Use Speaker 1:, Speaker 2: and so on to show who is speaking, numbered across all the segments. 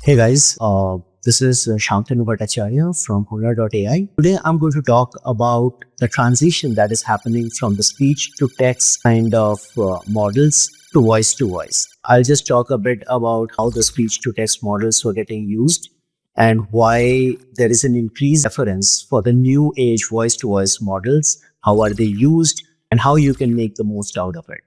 Speaker 1: Hey guys, this is Shantanu Bhattacharya from Hunar.AI. Today I'm going to talk about the transition that is happening from the speech to text kind of models to voice. I'll just talk a bit about how the speech to text models were getting used and why there is an increased preference for the new age voice to voice models. How are they used and how you can make the most out of it.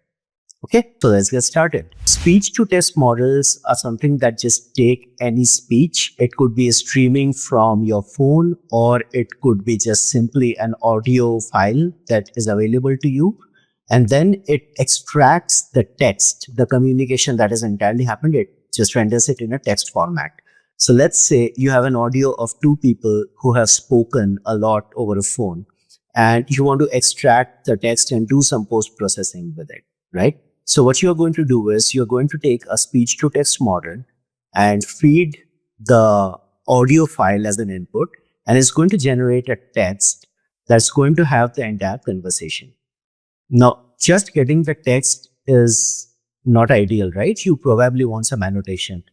Speaker 1: Okay, so let's get started. Speech to text models are something that just take any speech. It could be streaming from your phone, or it could be just simply an audio file that is available to you. And then it extracts the text, the communication that has entirely happened. It just renders it in a text format. So let's say you have an audio of two people who have spoken a lot over a phone, and you want to extract the text and do some post processing with it, right? So what you're going to do is you're going to take a speech to text model and feed the audio file as an input, and it's going to generate a text that's going to have the entire conversation. Now, just getting the text is not ideal, right? You probably want some annotation.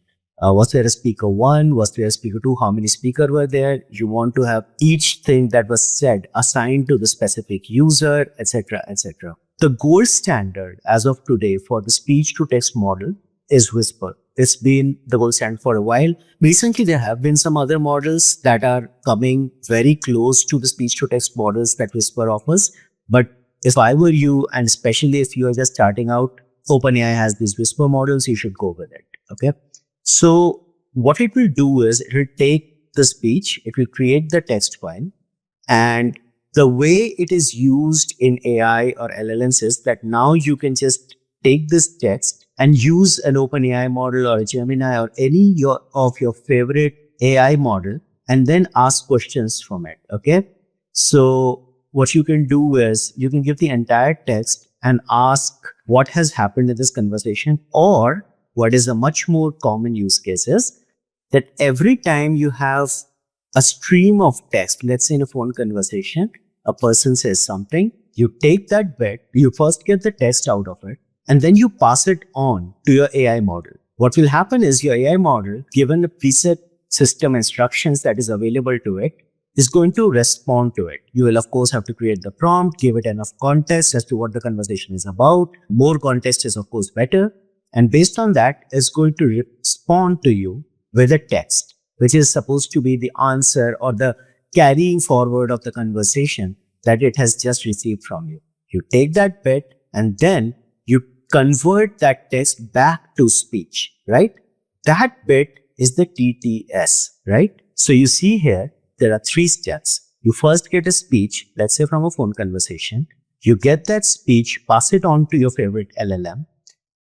Speaker 1: Was there a speaker one? Was there a speaker two? How many speakers were there? You want to have each thing that was said assigned to the specific user, etc., etc. The gold standard as of today for the speech to text model is Whisper. It's been the gold standard for a while. Recently, there have been some other models that are coming very close to the speech to text models that Whisper offers. But if I were you, and especially if you are just starting out, OpenAI has these Whisper models, you should go with it. Okay. So what it will do is it will take the speech, it will create the text file, and the way it is used in AI or LLMs is that now you can just take this text and use an OpenAI model or a Gemini or any of your favorite AI model and then ask questions from it. Okay. So what you can do is you can give the entire text and ask what has happened in this conversation, or what is a much more common use case is that every time you have a stream of text, let's say in a phone conversation, a person says something, you take that bit, you first get the text out of it, and then you pass it on to your AI model. What will happen is your AI model, given a preset system instructions that is available to it, is going to respond to it. You will, of course, have to create the prompt, give it enough context as to what the conversation is about. More context is, of course, better. And based on that, it's going to respond to you with a text, which is supposed to be the answer or the carrying forward of the conversation that it has just received from you. You take that bit and then you convert that text back to speech, right? That bit is the TTS, right? So you see here, there are three steps. You first get a speech, let's say from a phone conversation. You get that speech, pass it on to your favorite LLM.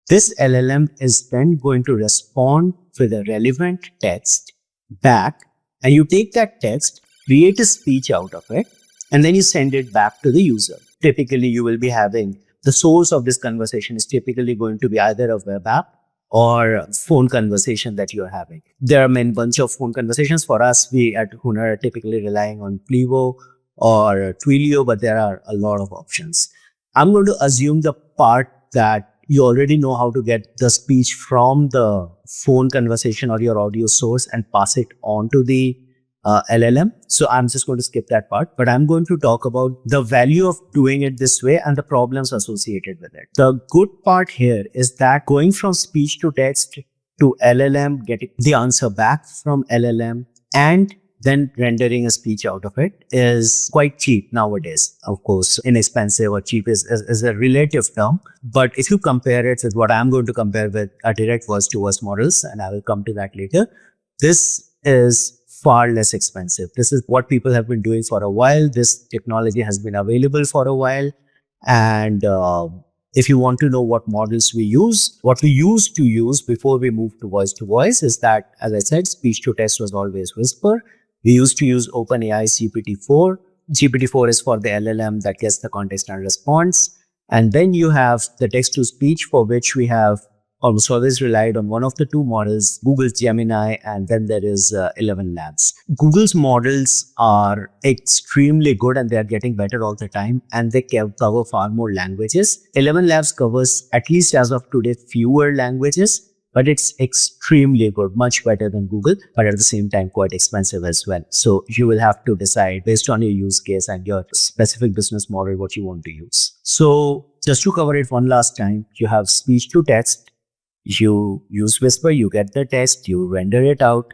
Speaker 1: This LLM is then going to respond with a relevant text back, and you take that text, create a speech out of it, and then you send it back to the user. Typically, you will be having the source of this conversation is typically going to be either a web app or a phone conversation that you're having. There are a bunch of phone conversations. For us, we at Hunar are typically relying on Plivo or Twilio, but there are a lot of options. I'm going to assume the part that you already know how to get the speech from the phone conversation or your audio source and pass it on to the LLM. So I'm just going to skip that part, but I'm going to talk about the value of doing it this way and the problems associated with it. The good part here is that going from speech to text to LLM, getting the answer back from LLM, and then rendering a speech out of it is quite cheap nowadays. Of course, inexpensive or cheap is a relative term. But if you compare it with what I'm going to compare with a direct voice to voice models, and I will come to that later, this is far less expensive. This is what people have been doing for a while. This technology has been available for a while. And if you want to know what models we use, what we used to use before we moved to voice is that, as I said, speech to text was always Whisper. We used to use OpenAI GPT-4. GPT-4 is for the LLM that gets the context and response. And then you have the text to speech, for which we have almost always relied on one of the two models, Google's Gemini, and then there is 11 Labs. Google's models are extremely good and they are getting better all the time, and they cover far more languages. 11 Labs covers, at least as of today, fewer languages, but it's extremely good, much better than Google, but at the same time quite expensive as well. So you will have to decide based on your use case and your specific business model what you want to use. So just to cover it one last time, you have speech to text, you use Whisper, you get the text, you render it out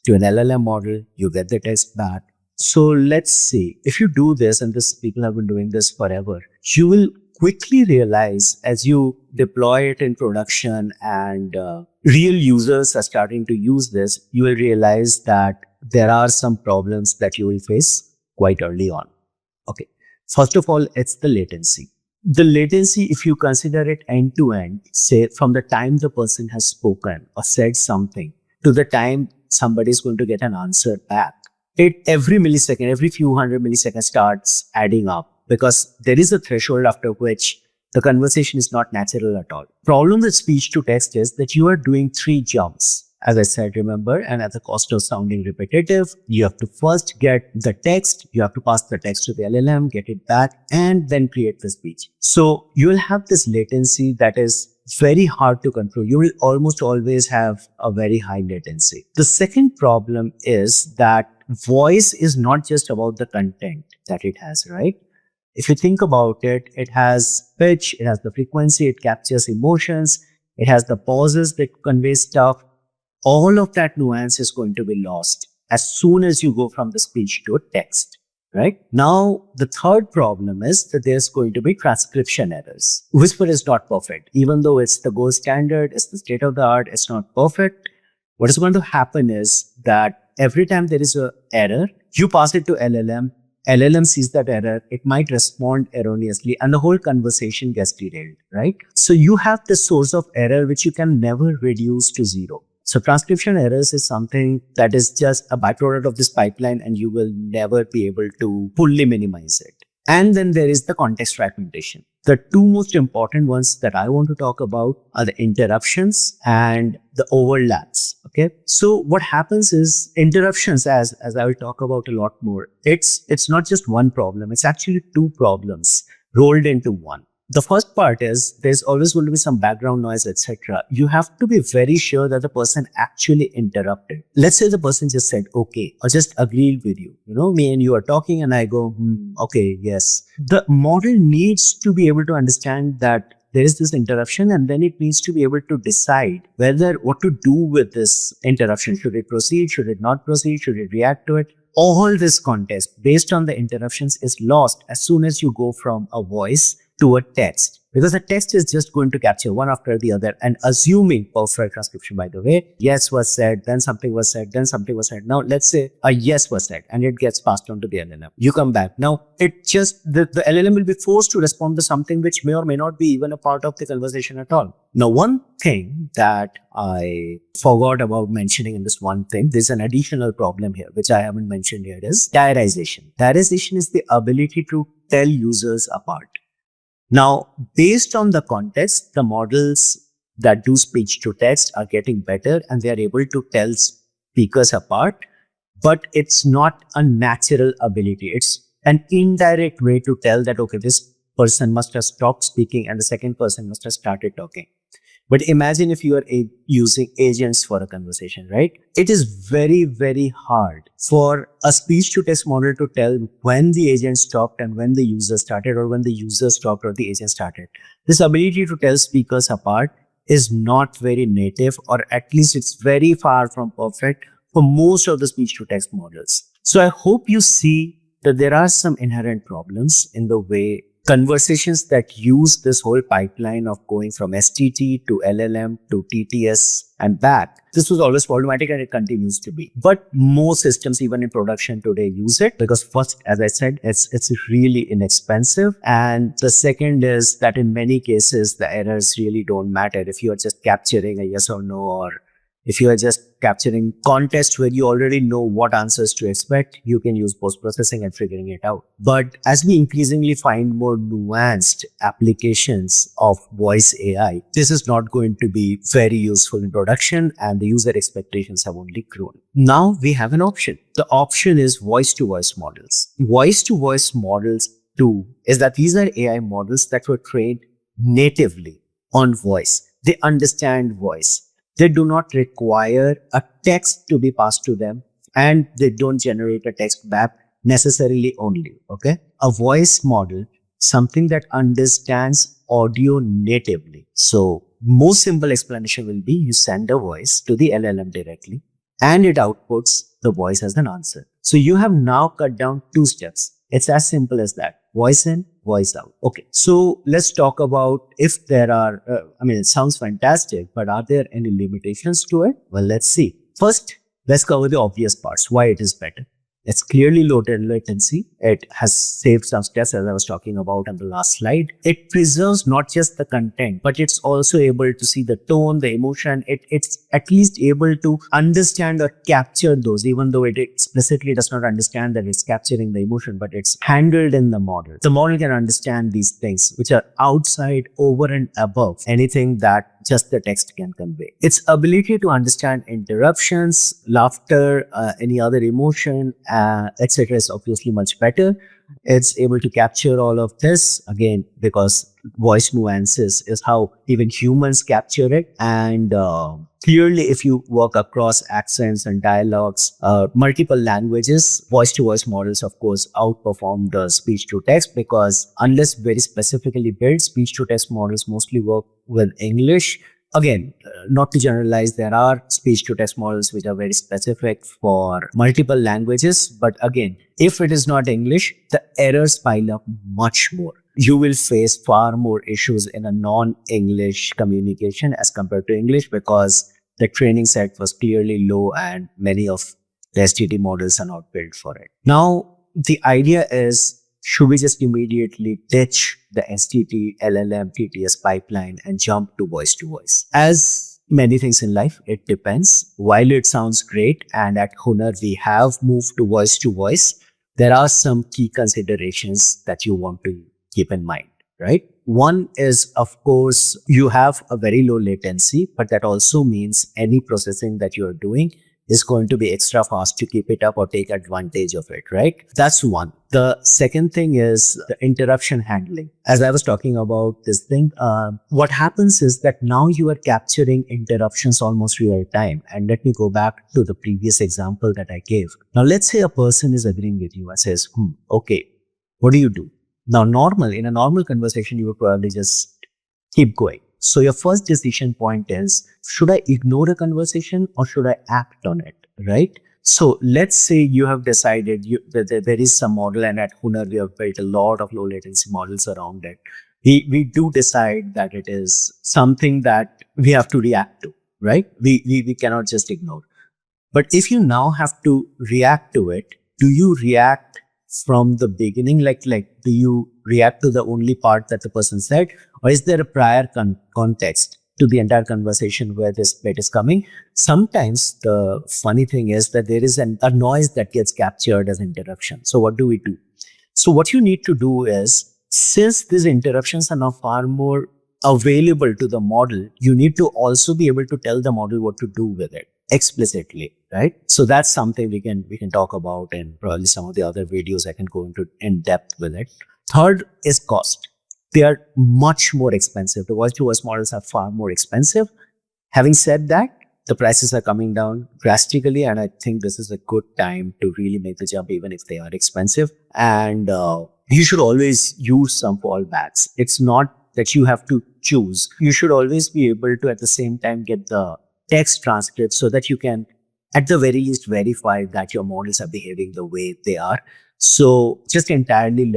Speaker 1: to an LLM model, you get the text back. So let's see, if you do this, and this people have been doing this forever, you will quickly realize as you deploy it in production and real users are starting to use this, you will realize that there are some problems that you will face quite early on. Okay. First of all, it's the latency. The latency, if you consider it end to end, say from the time the person has spoken or said something to the time somebody is going to get an answer back, it every millisecond, every few hundred milliseconds starts adding up because there is a threshold after which the conversation is not natural at all. Problem with speech to text is that you are doing 3 jumps. As I said, remember, and at the cost of sounding repetitive, you have to first get the text, you have to pass the text to the LLM, get it back, and then create the speech. So you will have this latency that is very hard to control. You will almost always have a very high latency. The second problem is that voice is not just about the content that it has, right? If you think about it, it has pitch, it has the frequency, it captures emotions, it has the pauses that convey stuff. All of that nuance is going to be lost as soon as you go from the speech to a text, right? Now, the third problem is that there's going to be transcription errors. Whisper is not perfect. Even though it's the gold standard, it's the state of the art, it's not perfect. What is going to happen is that every time there is an error, you pass it to LLM, LLM sees that error, it might respond erroneously, and the whole conversation gets derailed, right? So you have the source of error which you can never reduce to zero. So transcription errors is something that is just a byproduct of this pipeline and you will never be able to fully minimize it. And then there is the context fragmentation. The two most important ones that I want to talk about are the interruptions and the overlaps. Okay. So what happens is interruptions, as I will talk about a lot more, it's not just one problem. It's actually two problems rolled into one. The first part is there's always going to be some background noise, etc. You have to be very sure that the person actually interrupted. Let's say the person just said, okay, or just agreed with you. You know, me and you are talking and I go, okay, yes. The model needs to be able to understand that there is this interruption and then it needs to be able to decide whether what to do with this interruption. Should it proceed? Should it not proceed? Should it react to it? All this context based on the interruptions is lost as soon as you go from a voice to a text, because a text is just going to capture one after the other and assuming perfect transcription. By the way, yes was said, then something was said, then something was said. Now let's say a yes was said and it gets passed on to the LLM. You come back. Now it just, the LLM will be forced to respond to something which may or may not be even a part of the conversation at all. Now, one thing that I forgot about mentioning in this one thing, there's an additional problem here, which I haven't mentioned here, is diarization. Diarization is the ability to tell users apart. Now, based on the context, the models that do speech to text are getting better and they are able to tell speakers apart, but it's not a natural ability. It's an indirect way to tell that, okay, this person must have stopped speaking and the second person must have started talking. But imagine if you are using agents for a conversation, right? It is very, very hard for a speech-to-text model to tell when the agent stopped and when the user started, or when the user stopped or the agent started. This ability to tell speakers apart is not very native, or at least it's very far from perfect for most of the speech-to-text models. So I hope you see that there are some inherent problems in the way conversations that use this whole pipeline of going from STT to LLM to TTS and back. This was always problematic and it continues to be. But most systems, even in production today, use it because first, as I said, it's really inexpensive. And the second is that in many cases, the errors really don't matter. If you are just capturing a yes or no, or if you are just capturing context where you already know what answers to expect, you can use post-processing and figuring it out. But as we increasingly find more nuanced applications of voice AI, this is not going to be very useful in production and the user expectations have only grown. Now we have an option. The option is voice-to-voice models. Voice-to-voice models too is that these are AI models that were trained natively on voice. They understand voice. They do not require a text to be passed to them, and they don't generate a text back necessarily only. Okay. A voice model, something that understands audio natively. So most simple explanation will be you send a voice to the LLM directly and it outputs the voice as an answer. So you have now cut down 2 steps. It's as simple as that. Voice in, voice out. Okay. So let's talk about if there are, it sounds fantastic, but are there any limitations to it? Well, let's see. First, let's cover the obvious parts, why it is better. It's clearly low latency. It has saved some steps, as I was talking about on the last slide. It preserves not just the content, but it's also able to see the tone, the emotion. It's at least able to understand or capture those, even though it explicitly does not understand that it's capturing the emotion, but it's handled in the model. The model can understand these things, which are outside, over and above anything that just the text can convey. Its ability to understand interruptions, laughter, any other emotion, etc. is obviously much better. It's able to capture all of this, again, because voice nuances is how even humans capture it. And clearly, if you work across accents and dialogues, multiple languages, voice-to-voice models, of course, outperform the speech-to-text, because unless very specifically built, speech-to-text models mostly work with English. Again, not to generalize, there are speech-to-text models which are very specific for multiple languages. But again, if it is not English, the errors pile up much more. You will face far more issues in a non-English communication as compared to English, because the training set was clearly low and many of the STT models are not built for it. Now, the idea is, should we just immediately ditch the STT, LLM, TTS pipeline and jump to voice to voice? As many things in life, it depends. While it sounds great, and at Hunar we have moved to voice, there are some key considerations that you want to keep in mind, right? One is, of course, you have a very low latency, but that also means any processing that you're doing is going to be extra fast to keep it up or take advantage of it, right? That's one. The second thing is the interruption handling. As I was talking about this thing, what happens is that now you are capturing interruptions almost real time. And let me go back to the previous example that I gave. Now, let's say a person is agreeing with you and says, okay, what do you do? Now, in a normal conversation, you would probably just keep going. So your first decision point is, should I ignore a conversation or should I act on it, right? So let's say you have decided that there is some model, and at Hunar we have built a lot of low latency models around it. We do decide that it is something that we have to react to, right? We cannot just ignore. But if you now have to react to it, do you react from the beginning? Like do you react to the only part that the person said? Or is there a prior context to the entire conversation where this bit is coming? Sometimes the funny thing is that there is a noise that gets captured as interruption. So what do we do? So what you need to do is, since these interruptions are now far more available to the model, you need to also be able to tell the model what to do with it explicitly, right? So that's something we can talk about, and probably some of the other videos I can go into in depth with it. Third is cost. They are much more expensive. The voice-to-voice models are far more expensive. Having said that, the prices are coming down drastically, and I think this is a good time to really make the jump, even if they are expensive. And you should always use some fallbacks. It's not that you have to choose. You should always be able to, at the same time, get the text transcript so that you can, at the very least, verify that your models are behaving the way they are. So just entirely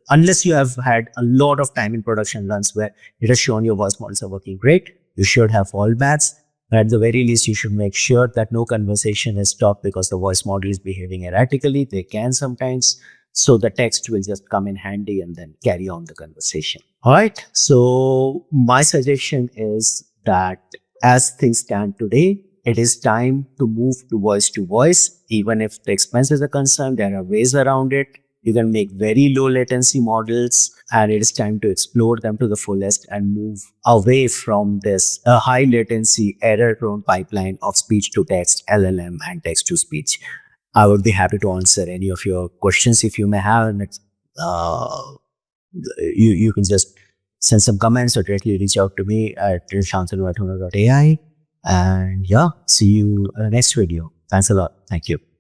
Speaker 1: unless you have had a lot of time in production runs where it has shown your voice models are working great, you should have fallbacks. But at the very least, you should make sure that no conversation is stopped because the voice model is behaving erratically. They can sometimes. So the text will just come in handy and then carry on the conversation. All right. So my suggestion is that as things stand today, it is time to move to voice. Even if the expenses are concerned, there are ways around it. You can make very low latency models, and it is time to explore them to the fullest and move away from this high latency error prone pipeline of speech to text, LLM, and text to speech. I would be happy to answer any of your questions if you may have. And you can just send some comments or directly reach out to me at Shantanu@Hunar.AI. And yeah, see you in the next video. Thanks a lot. Thank you.